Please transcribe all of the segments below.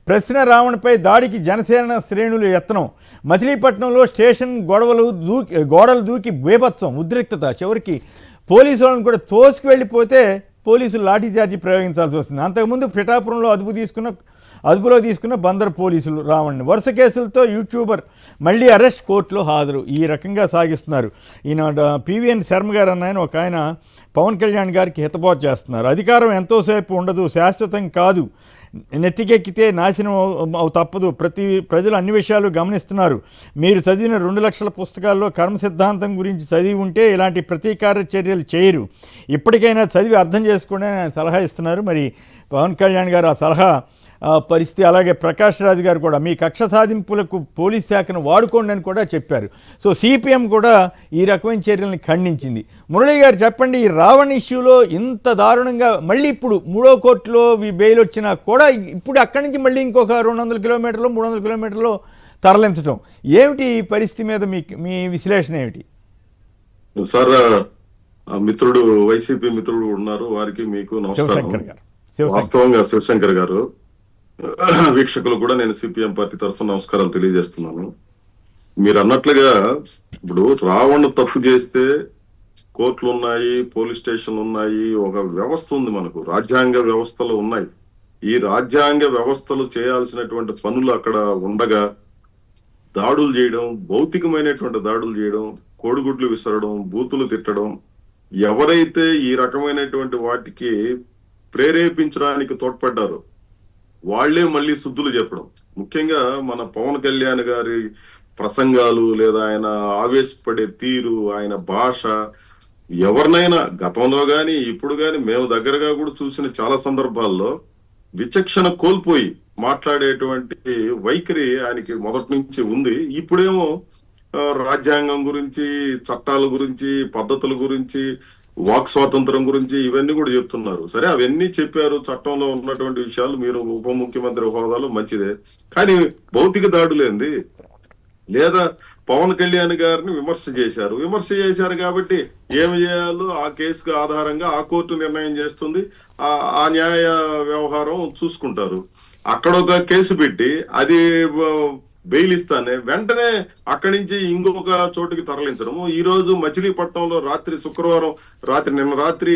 ప్రశ్న రావణపై దాడికి జనసేన శ్రేణులు యత్నం. మచిలీపట్నంలో స్టేషన్ గోడలు దూకి బేభత్సం, ఉద్రిక్తత. చివరికి పోలీసులను కూడా తోసుకు వెళ్ళిపోతే పోలీసులు లాఠీచార్జీ ప్రయోగించాల్సి వస్తుంది. అంతకుముందు పిఠాపురంలో అదుపులో తీసుకున్న బందర్ పోలీసులు రావణ్ని. వరుస కేసులతో యూట్యూబర్ మళ్ళీ అరెస్ట్, కోర్టులో హాజరు. ఈ రకంగా సాగిస్తున్నారు. ఈయన పివిఎన్ శర్మ గారు అన్న ఒక ఆయన పవన్ కళ్యాణ్ గారికి హితబోధ చేస్తున్నారు. అధికారం ఎంతోసేపు ఉండదు, శాశ్వతం కాదు, నెత్తికెక్కితే నాశనం తప్పదు. ప్రజలు అన్ని విషయాలు గమనిస్తున్నారు. మీరు చదివిన 2 లక్షల పుస్తకాల్లో కర్మ సిద్ధాంతం గురించి చదివి ఉంటే ఇలాంటి ప్రతీకార చర్యలు చేయరు. ఇప్పటికైనా చదివి అర్థం చేసుకోండి అని సలహా ఇస్తున్నారు. మరి పవన్ కళ్యాణ్ గారు ఆ సలహా పరిస్థితి. అలాగే ప్రకాష్ రాజ్ గారు కూడా మీ కక్ష సాధింపులకు పోలీస్ శాఖను వాడుకోండి అని కూడా చెప్పారు. సో సిపిఎం కూడా ఈ రకమైన చర్యలను ఖండించింది. మురళీ గారు చెప్పండి, ఈ రావణ్ ఇష్యూలో ఇంత దారుణంగా మళ్ళీ ఇప్పుడు 3వ కోర్టులో బెయిల్ వచ్చినా కూడా ఇప్పుడు అక్కడి నుంచి మళ్ళీ ఇంకొక 200 కిలోమీటర్లు 300 కిలోమీటర్లు తరలించడం ఏమిటి? ఈ పరిస్థితి మీద మీ విశ్లేషణ ఏమిటి? సార్, మిత్రుడు వైసీపీ మిత్రుడు ఉన్నారు, వారికి మీకు నమస్కారం. వాస్తవంగా శివశంకర్ గారు, వీక్షకులు కూడా నేను సిపిఎం పార్టీ తరఫున నమస్కారాలు తెలియజేస్తున్నాను. మీరు అన్నట్లుగా ఇప్పుడు రావణ్ తప్పు చేస్తే కోర్టులు ఉన్నాయి, పోలీస్ స్టేషన్లు ఉన్నాయి, ఒక వ్యవస్థ ఉంది, మనకు రాజ్యాంగ వ్యవస్థలు ఉన్నాయి. ఈ రాజ్యాంగ వ్యవస్థలు చేయాల్సినటువంటి పనులు అక్కడ ఉండగా దాడులు చేయడం, భౌతికమైనటువంటి దాడులు చేయడం, కోడిగుడ్లు విసరడం, బూతులు తిట్టడం, ఎవరైతే ఈ రకమైనటువంటి వాటికి ప్రేరేపించడానికి తోడ్పడ్డారో వాళ్లే మళ్ళీ శుద్ధులు చెప్పడం. ముఖ్యంగా మన పవన్ కళ్యాణ్ గారి ప్రసంగాలు, లేదా ఆయన ఆవేశపడే తీరు, ఆయన భాష, ఎవరినైనా గతంలో గాని ఇప్పుడు గాని మేము దగ్గరగా కూడా చూసిన చాలా సందర్భాల్లో విచక్షణ కోల్పోయి మాట్లాడేటువంటి వైఖరి ఆయనకి మొదటి నుంచి ఉంది. ఇప్పుడేమో రాజ్యాంగం గురించి, చట్టాల గురించి, పద్ధతుల గురించి, వాక్ స్వాతంత్రం గురించి ఇవన్నీ కూడా చెప్తున్నారు. సరే, అవన్నీ చెప్పారు, చట్టంలో ఉన్నటువంటి విషయాలు, మీరు ఉప ముఖ్యమంత్రి హోదాలో మంచిదే. కానీ భౌతిక దాడులేంది? లేదా పవన్ కళ్యాణ్ గారిని విమర్శ చేశారు కాబట్టి ఏమి చేయాలో ఆ కేసుకు ఆధారంగా ఆ కోర్టు నిర్ణయం చేస్తుంది, ఆ న్యాయ వ్యవహారం చూసుకుంటారు. అక్కడ ఒక కేసు పెట్టి అది బెయిల్ ఇస్తానే వెంటనే అక్కడి నుంచి ఇంకొక చోటుకి తరలించడము. ఈ రోజు మచిలీపట్నంలో శుక్రవారం రాత్రి నిన్న రాత్రి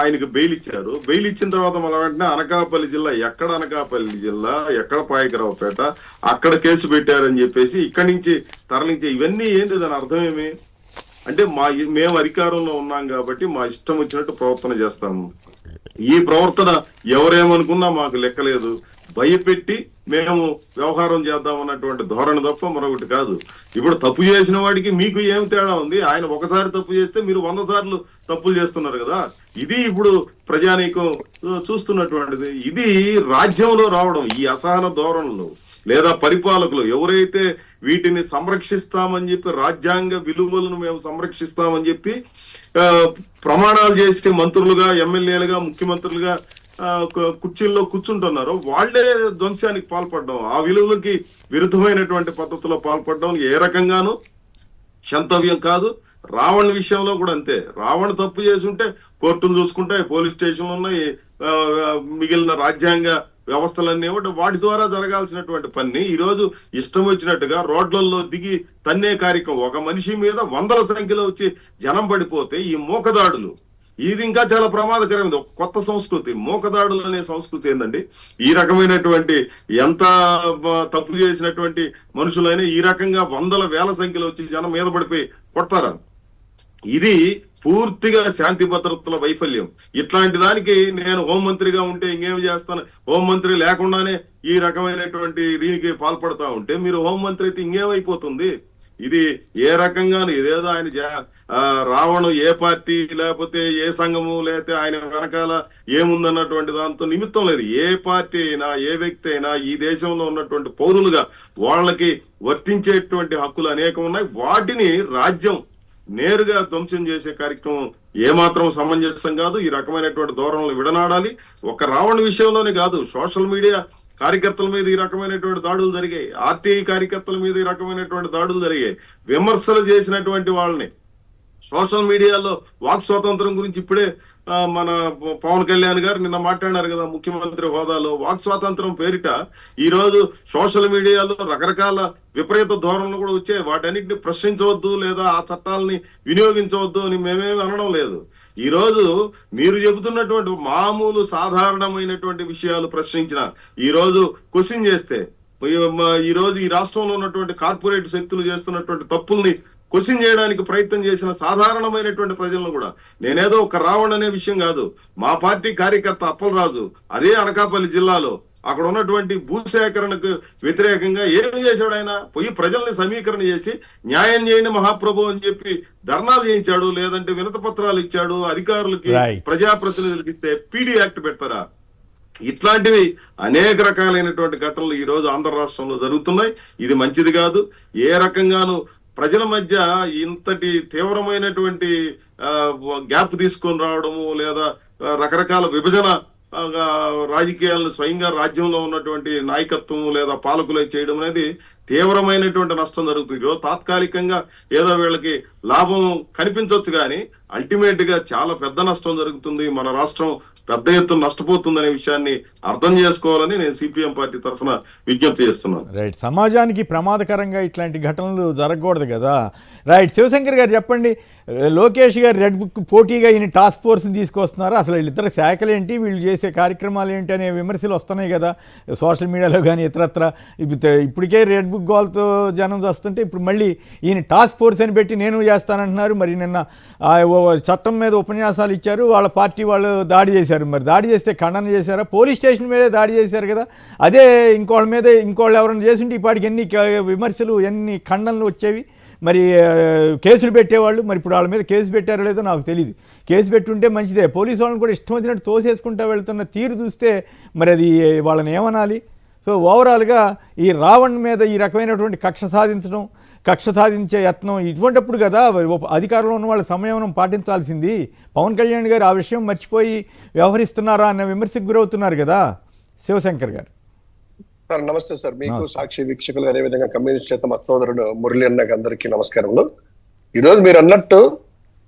ఆయనకి బెయిల్ ఇచ్చారు. బెయిల్ ఇచ్చిన తర్వాత మళ్ళీ వెంటనే అనకాపల్లి జిల్లా, ఎక్కడ పాయకరావుపేట, అక్కడ కేసు పెట్టారని చెప్పేసి ఇక్కడి నుంచి తరలించే ఇవన్నీ ఏంటి? దాని అర్థమేమి అంటే మేము అధికారంలో ఉన్నాం కాబట్టి మా ఇష్టం వచ్చినట్టు ప్రవర్తన చేస్తాము. ఈ ప్రవర్తన ఎవరేమనుకున్నా మాకు లెక్కలేదు. భయపెట్టి మేము వ్యవహారం చేద్దామన్నటువంటి ధోరణి తప్ప మరొకటి కాదు. ఇప్పుడు తప్పు చేసిన వాడికి మీకు ఏం తేడా ఉంది? ఆయన ఒకసారి తప్పు చేస్తే మీరు 100 సార్లు తప్పులు చేస్తున్నారు కదా. ఇది ఇప్పుడు ప్రజానీకం చూస్తున్నటువంటిది. ఇది రాజ్యంలో రావడం, ఈ అసహన ధోరణులు లేదా పరిపాలకులు ఎవరైతే వీటిని సంరక్షిస్తామని చెప్పి, రాజ్యాంగ విలువలను మేము సంరక్షిస్తామని చెప్పి ప్రమాణాలు చేసే మంత్రులుగా, ఎమ్మెల్యేలుగా, ముఖ్యమంత్రులుగా కుర్చీల్లో కూర్చుంటున్నారు, వాళ్లే ధ్వంసానికి పాల్పడడం, ఆ విలువలకి విరుద్ధమైనటువంటి పద్ధతిలో పాల్పడడం ఏ రకంగానూ శంతవ్యం కాదు. రావణ్ విషయంలో కూడా అంతే. రావణ్ తప్పు చేసి ఉంటే కోర్టులు చూసుకుంటాయి, పోలీస్ స్టేషన్లు ఉన్నాయి, మిగిలిన రాజ్యాంగ వ్యవస్థలన్నీ వాటి ద్వారా జరగాల్సినటువంటి పని ఈరోజు ఇష్టం వచ్చినట్టుగా రోడ్లలో దిగి తన్నే కార్యక్రమం. ఒక మనిషి మీద 100ల సంఖ్యలో వచ్చి జనం పడిపోతే ఈ మూకదాడులు, ఇది ఇంకా చాలా ప్రమాదకరమైనది. ఒక కొత్త సంస్కృతి, మూకదాడులు అనే సంస్కృతి ఏందండి? ఈ రకమైనటువంటి ఎంత తప్పు చేసినటువంటి మనుషులైనా ఈ రకంగా 100,000 సంఖ్యలో వచ్చి జనం మీద పడిపోయి కొడతారా? ఇది పూర్తిగా శాంతి భద్రతల వైఫల్యం. ఇట్లాంటి దానికి నేను హోంమంత్రిగా ఉంటే ఇంకేం చేస్తాను? హోంమంత్రి లేకుండానే ఈ రకమైనటువంటి దీనికి పాల్పడతా ఉంటే మీరు హోంమంత్రి అయితే ఇంకేమైపోతుంది? ఇది ఏ రకంగాను ఇదేదో ఆయన రావణు ఏ పార్టీ లేకపోతే ఏ సంఘము లేకపోతే ఆయన వెనకాల ఏముందన్నటువంటి దాంతో నిమిత్తం లేదు. ఏ పార్టీ అయినా, ఏ వ్యక్తి అయినా ఈ దేశంలో ఉన్నటువంటి పౌరులుగా వాళ్ళకి వర్తించేటువంటి హక్కులు అనేకం ఉన్నాయి. వాటిని రాజ్యం నేరుగా ధ్వంసం చేసే కార్యక్రమం ఏమాత్రం సమంజసం కాదు. ఈ రకమైనటువంటి ధోరణులు విడనాడాలి. ఒక రావణ విషయంలోనే కాదు, సోషల్ మీడియా కార్యకర్తల మీద ఈ రకమైనటువంటి దాడులు జరిగాయి, ఆర్టీఐ కార్యకర్తల మీద ఈ రకమైనటువంటి దాడులు జరిగాయి. విమర్శలు చేసినటువంటి వాళ్ళని సోషల్ మీడియాలో వాక్ స్వాతంత్రం గురించి ఇప్పుడే మన పవన్ కళ్యాణ్ గారు నిన్న మాట్లాడారు కదా, ముఖ్యమంత్రి హోదాలో వాక్ స్వాతంత్రం పేరిట ఈ రోజు సోషల్ మీడియాలో రకరకాల విపరీత ధోరణులు కూడా వచ్చాయి. వాటన్నిటిని ప్రశ్నించవద్దు లేదా ఆ చట్టాలని వినియోగించవద్దు అని మేమేమి అనడం లేదు. ఈ రోజు మీరు చెబుతున్నటువంటి మామూలు సాధారణమైనటువంటి విషయాలు ప్రశ్నించిన, ఈ రోజు క్వశ్చన్ చేస్తే, ఈ రోజు ఈ రాష్ట్రంలో ఉన్నటువంటి కార్పొరేట్ శక్తులు చేస్తున్నటువంటి తప్పుల్ని క్వశ్చన్ చేయడానికి ప్రయత్నం చేసిన సాధారణమైనటువంటి ప్రజలను కూడా, నేనేదో ఒక రావణ్ అనే విషయం కాదు, మా పార్టీ కార్యకర్త అప్పలరాజు అదే అనకాపల్లి జిల్లాలో అక్కడ ఉన్నటువంటి భూసేకరణకు వ్యతిరేకంగా ఏం చేశాడు ఆయన? పోయి ప్రజల్ని సమీకరణ చేసి న్యాయం చేయండి మహాప్రభు అని చెప్పి ధర్నాలు చేయించాడు, లేదంటే వినతి పత్రాలు ఇచ్చాడు అధికారులకి, ప్రజాప్రతినిధులకి. ఇస్తే పీడీ యాక్ట్ పెడతారా? ఇట్లాంటివి అనేక రకాలైనటువంటి ఘటనలు ఈ రోజు ఆంధ్ర రాష్ట్రంలో జరుగుతున్నాయి. ఇది మంచిది కాదు. ఏ రకంగానూ ప్రజల మధ్య ఇంతటి తీవ్రమైనటువంటి గ్యాప్ తీసుకొని రావడము, లేదా రకరకాల విభజన రాజకీయాలను స్వయంగా రాజ్యంలో ఉన్నటువంటి నాయకత్వం లేదా పాలకులే చేయడం అనేది తీవ్రమైనటువంటి నష్టం జరుగుతుంది. ఈరోజు తాత్కాలికంగా ఏదో వీళ్ళకి లాభం కనిపించవచ్చు, కానీ అల్టిమేట్ గా చాలా పెద్ద నష్టం జరుగుతుంది. మన రాష్ట్రం పెద్ద ఎత్తున నష్టపోతుందనే విషయాన్ని అర్థం చేసుకోవాలని నేను సిపిఎం పార్టీ తరఫున విజ్ఞప్తి చేస్తున్నాను. రైట్, సమాజానికి ప్రమాదకరంగా ఇట్లాంటి ఘటనలు జరగకూడదు కదా. రైట్, శివశంకర్ గారు చెప్పండి, లోకేష్ గారు రెడ్ బుక్ పోటీగా ఈయన టాస్క్ ఫోర్స్ని తీసుకొస్తున్నారు, అసలు వీళ్ళిద్దరు శాఖలు ఏంటి, వీళ్ళు చేసే కార్యక్రమాలు ఏంటి అనే విమర్శలు వస్తున్నాయి కదా సోషల్ మీడియాలో కానీ ఇతరత్ర. ఇప్పటికే రెడ్ బుక్ గోల్తో జనం వస్తుంటే ఇప్పుడు మళ్ళీ ఈయన టాస్క్ ఫోర్స్ అని పెట్టి నేను చేస్తానంటున్నారు. మరి నిన్న చట్టం మీద ఉపన్యాసాలు ఇచ్చారు, వాళ్ళ పార్టీ వాళ్ళు దాడి చేశారు. మరి దాడి చేస్తే ఖండన చేశారా? పోలీస్ స్టేషన్ మీదే దాడి చేశారు కదా, అదే ఇంకోళ్ళ మీద ఇంకోళ్ళు ఎవరైనా చేస్తుంటే ఇప్పటికి ఎన్ని విమర్శలు ఎన్ని ఖండనలు వచ్చేవి. మరి కేసులు పెట్టేవాళ్ళు, మరి ఇప్పుడు వాళ్ళ మీద కేసు పెట్టారో లేదో నాకు తెలియదు. కేసు పెట్టుంటే మంచిదే. పోలీసు వాళ్ళని కూడా ఇష్టం వచ్చినట్టు తోసేసుకుంటూ వెళ్తున్న తీరు చూస్తే మరి అది వాళ్ళని ఏమనాలి? సో ఓవరాల్గా ఈ రావణ్ మీద ఈ రకమైనటువంటి కక్ష సాధించే యత్నం ఇటువంటిప్పుడు కదా అధికారంలో ఉన్న వాళ్ళ సంయమనం పాటించాల్సింది. పవన్ కళ్యాణ్ గారు ఆ విషయం మర్చిపోయి వ్యవహరిస్తున్నారా అన్న విమర్శకు గురవుతున్నారు కదా శివశంకర్ గారు. సార్ నమస్తే సార్, మీకు సాక్షి వీక్షకులు అదేవిధంగా కమ్యూనిస్ట్ చేత మా సోదరుడు మురళి అన్నకి అందరికీ నమస్కారములు. ఈరోజు మీరు అన్నట్టు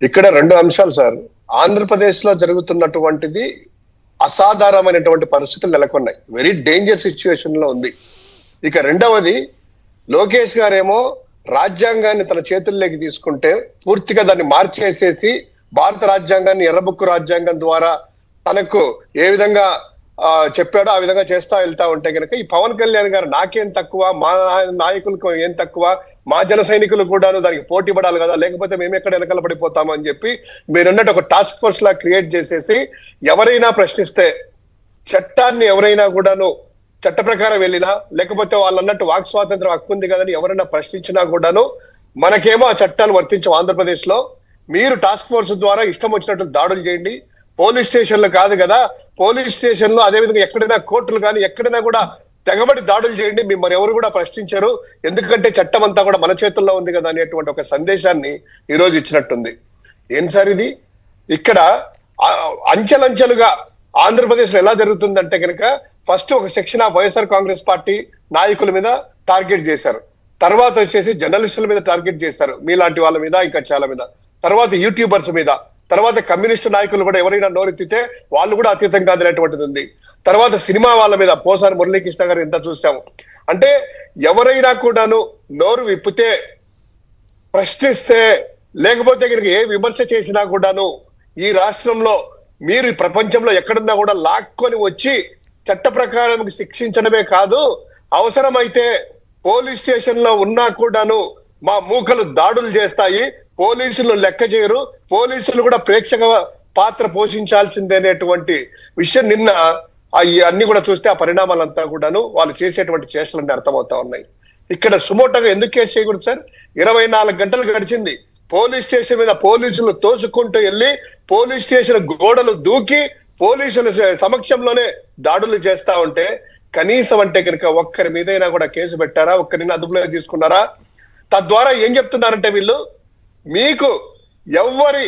ఇక్కడ రెండు అంశాలు సార్. ఆంధ్రప్రదేశ్ లో జరుగుతున్నటువంటిది అసాధారణమైనటువంటి పరిస్థితులు నెలకొన్నాయి, వెరీ డేంజర్ సిచ్యువేషన్ లో ఉంది. ఇక రెండవది, లోకేష్ గారేమో రాజ్యాంగాన్ని తన చేతుల్లోకి తీసుకుంటే పూర్తిగా దాన్ని మార్చేసేసి భారత రాజ్యాంగాన్ని ఎర్రబుక్కు రాజ్యాంగం ద్వారా తనకు ఏ విధంగా చెప్పాడో ఆ విధంగా చేస్తా వెళ్తా ఉంటే కనుక ఈ పవన్ కళ్యాణ్ గారు నాకేం తక్కువ, మా నాయకులకు ఏం తక్కువ, మా జన సైనికులు కూడాను దానికి పోటీ పడాలి కదా, లేకపోతే మేము ఎక్కడ వెనకాల పడిపోతాము అని చెప్పి మీరన్నట్టు ఒక టాస్క్ ఫోర్స్ లా క్రియేట్ చేసేసి ఎవరైనా ప్రశ్నిస్తే, చట్టాన్ని ఎవరైనా కూడాను చట్ట ప్రకారం వెళ్ళినా, లేకపోతే వాళ్ళు అన్నట్టు వాక్ స్వాతంత్రం హక్కు ఉంది కదని ఎవరైనా ప్రశ్నించినా కూడాను మనకేమో ఆ చట్టాలు వర్తించవు ఆంధ్రప్రదేశ్ లో. మీరు టాస్క్ ఫోర్స్ ద్వారా ఇష్టం వచ్చినట్టు దాడులు చేయండి, పోలీస్ స్టేషన్లు కాదు కదా, పోలీస్ స్టేషన్లో అదేవిధంగా ఎక్కడైనా కోర్టులు కానీ ఎక్కడైనా కూడా తెగబడి దాడులు చేయండి, మిమ్మల్ని ఎవరు కూడా ప్రశ్నించరు, ఎందుకంటే చట్టం అంతా కూడా మన చేతుల్లో ఉంది కదా అనేటువంటి ఒక సందేశాన్ని ఈ రోజు ఇచ్చినట్టుంది. ఏం సార్ ఇది? ఇక్కడ అంచెలంచెలుగా ఆంధ్రప్రదేశ్ లో ఎలా జరుగుతుందంటే కనుక ఫస్ట్ ఒక section of YSR Congress party నాయకుల మీద టార్గెట్ చేశారు, తర్వాత వచ్చేసి జర్నలిస్టుల మీద టార్గెట్ చేశారు, మీలాంటి వాళ్ళ మీద ఇంకా చాలా మీద, తర్వాత యూట్యూబర్స్ మీద, తర్వాత కమ్యూనిస్టు నాయకులు కూడా ఎవరైనా నోరెత్తితే వాళ్ళు కూడా అతీతం కాదనేటువంటిది ఉంది, తర్వాత సినిమా వాళ్ళ మీద పోసాని మురళీకృష్ణ గారు ఎంత చూసాము. అంటే ఎవరైనా కూడాను నోరు విప్పితే, ప్రశ్నిస్తే, లేకపోతే కనుక ఏ విమర్శ చేసినా కూడాను ఈ రాష్ట్రంలో మీరు ప్రపంచంలో ఎక్కడున్నా కూడా లాక్కొని వచ్చి చట్ట ప్రకారం శిక్షించడమే కాదు, అవసరమైతే పోలీస్ స్టేషన్ లో ఉన్నా కూడాను మా మూకలు దాడులు చేస్తాయి, పోలీసులు లెక్క చేయరు, పోలీసులు కూడా ప్రేక్షక పాత్ర పోషించాల్సిందే అనేటువంటి విషయం నిన్న అన్ని కూడా చూస్తే ఆ పరిణామాలంతా కూడాను వాళ్ళు చేసేటువంటి చేష్టలన్నీ అర్థమవుతా ఉన్నాయి. ఇక్కడ సుమోటోగా ఎందుకు కేసు చేయకూడదు సార్? 24 గంటలు గడిచింది, పోలీస్ స్టేషన్ మీద పోలీసులు తోసుకుంటూ వెళ్ళి పోలీస్ స్టేషన్ గోడలు దూకి పోలీసుల సమక్షంలోనే దాడులు చేస్తా ఉంటే కనీసం అంటే కనుక ఒక్కరి మీదైనా కూడా కేసు పెట్టారా? ఒక్కరిని అదుపులో తీసుకున్నారా? తద్వారా ఏం చెప్తున్నారంటే వీళ్ళు మీకు ఎవరి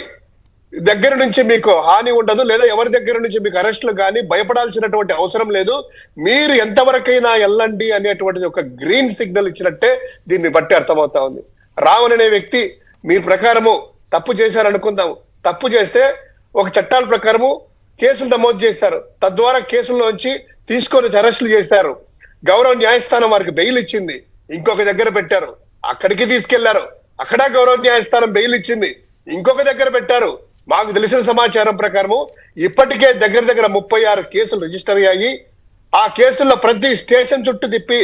దగ్గర నుంచి మీకు హాని ఉండదు, లేదా ఎవరి దగ్గర నుంచి మీకు అరెస్టులు కానీ భయపడాల్సినటువంటి అవసరం లేదు, మీరు ఎంతవరకైనా వెళ్ళండి అనేటువంటిది ఒక గ్రీన్ సిగ్నల్ ఇచ్చినట్టే దీన్ని బట్టి అర్థమవుతా ఉంది. రావణ్ అనే వ్యక్తి మీ ప్రకారము తప్పు చేశారు అనుకుందాం. తప్పు చేస్తే ఒక చట్టాల ప్రకారము కేసులు నమోదు చేశారు. తద్వారా కేసుల్లోంచి తీసుకొని అరెస్టులు చేశారు. గౌరవ న్యాయస్థానం వారికి బెయిల్ ఇచ్చింది. ఇంకొక దగ్గర పెట్టారు, అక్కడికి తీసుకెళ్లారు. అక్కడ గౌరవ న్యాయస్థానం బెయిల్ ఇచ్చింది, ఇంకొక దగ్గర పెట్టారు. మాకు తెలిసిన సమాచారం ప్రకారము ఇప్పటికే దగ్గర దగ్గర 36 కేసులు రిజిస్టర్ అయ్యాయి. ఆ కేసుల్లో ప్రతి స్టేషన్ చుట్టూ తిప్పి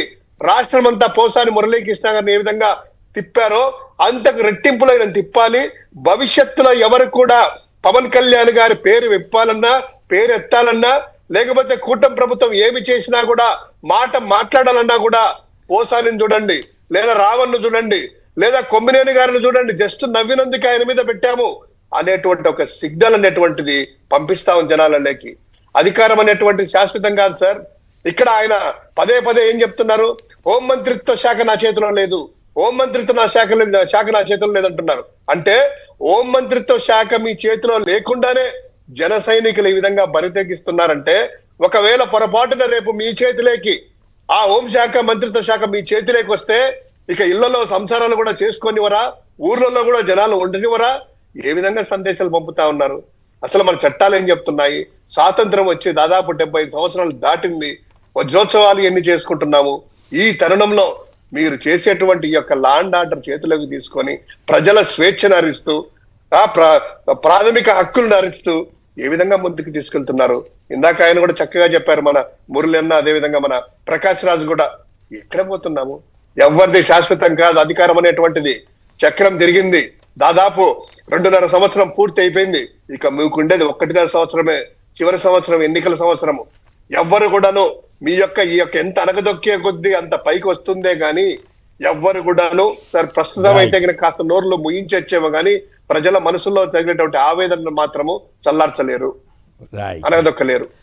రాష్ట్రం అంతా పోసాని మురళీకృష్ణ గారిని ఏ విధంగా తిప్పారో అంతకు రెట్టింపులైన తిప్పాలి. భవిష్యత్తులో ఎవరు కూడా పవన్ కళ్యాణ్ గారి పేరు విప్పాలన్నా, పేరు ఎత్తాలన్నా, లేకపోతే కూటమి ప్రభుత్వం ఏమి చేసినా కూడా మాట మాట్లాడాలన్నా కూడా పోసానిని చూడండి, లేదా రావణ్ను చూడండి, లేదా కొమ్మినేని గారిని చూడండి, జస్ట్ నవ్వినందుకు ఆయన మీద పెట్టాము అనేటువంటి ఒక సిగ్నల్ అనేటువంటిది పంపిస్తాం జనాలలోకి. అధికారం అనేటువంటిది శాశ్వతం కాదు సార్. ఇక్కడ ఆయన పదే పదే ఏం చెప్తున్నారు, హోంమంత్రిత్వ శాఖ నా చేతిలో లేదు, హోంమంత్రిత్వ శాఖ నా చేతిలో లేదంటున్నారు. అంటే హోంమంత్రిత్వ శాఖ మీ చేతిలో లేకుండానే జన సైనికులు ఈ విధంగా బరితెగిస్తున్నారంటే, ఒకవేళ పొరపాటున రేపు మీ చేతిలోకి ఆ హోంశాఖ మంత్రిత్వ శాఖ మీ చేతిలోకి వస్తే ఇక ఇళ్లలో సంసారాలు కూడా చేసుకొనివరా, ఊర్లలో కూడా జనాలు ఉండనివరా? ఏ విధంగా సందేశాలు పంపుతా ఉన్నారు? అసలు మన చట్టాలు ఏం చెప్తున్నాయి? స్వాతంత్రం వచ్చి దాదాపు 75 సంవత్సరాలు దాటింది. వజ్రోత్సవాలు ఎన్ని చేసుకుంటున్నాము? ఈ తరుణంలో మీరు చేసేటువంటి ఈ యొక్క లా అండ్ ఆర్డర్ చేతిలోకి తీసుకొని ప్రజల స్వేచ్ఛను హరిస్తూ, ఆ ప్రాథమిక హక్కులను హరిస్తూ ఏ విధంగా ముందుకు తీసుకెళ్తున్నారు? ఇందాక ఆయన కూడా చక్కగా చెప్పారు, మన మురళి అన్న, అదే విధంగా మన ప్రకాష్ రాజు కూడా. ఎక్కడ పోతున్నాము? ఎవరిది శాశ్వతం కాదు అధికారం అనేటువంటిది. చక్రం తిరిగింది, దాదాపు 2.5 సంవత్సరం పూర్తి అయిపోయింది. ఇక మీకుండేది 1.5 సంవత్సరమే, చివరి సంవత్సరం ఎన్నికల సంవత్సరము. ఎవ్వరు కూడాను మీ యొక్క ఈ యొక్క ఎంత అనగదొక్కే కొద్దీ అంత పైకి వస్తుందే గాని ఎవ్వరు కూడాను సార్ ప్రస్తుతం అయితే కనుక కాస్త నోర్లు ముయించొచ్చేమో గాని ప్రజల మనసులో తగినటువంటి ఆవేదనను మాత్రము చల్లార్చలేరు, అనగదొక్కలేరు.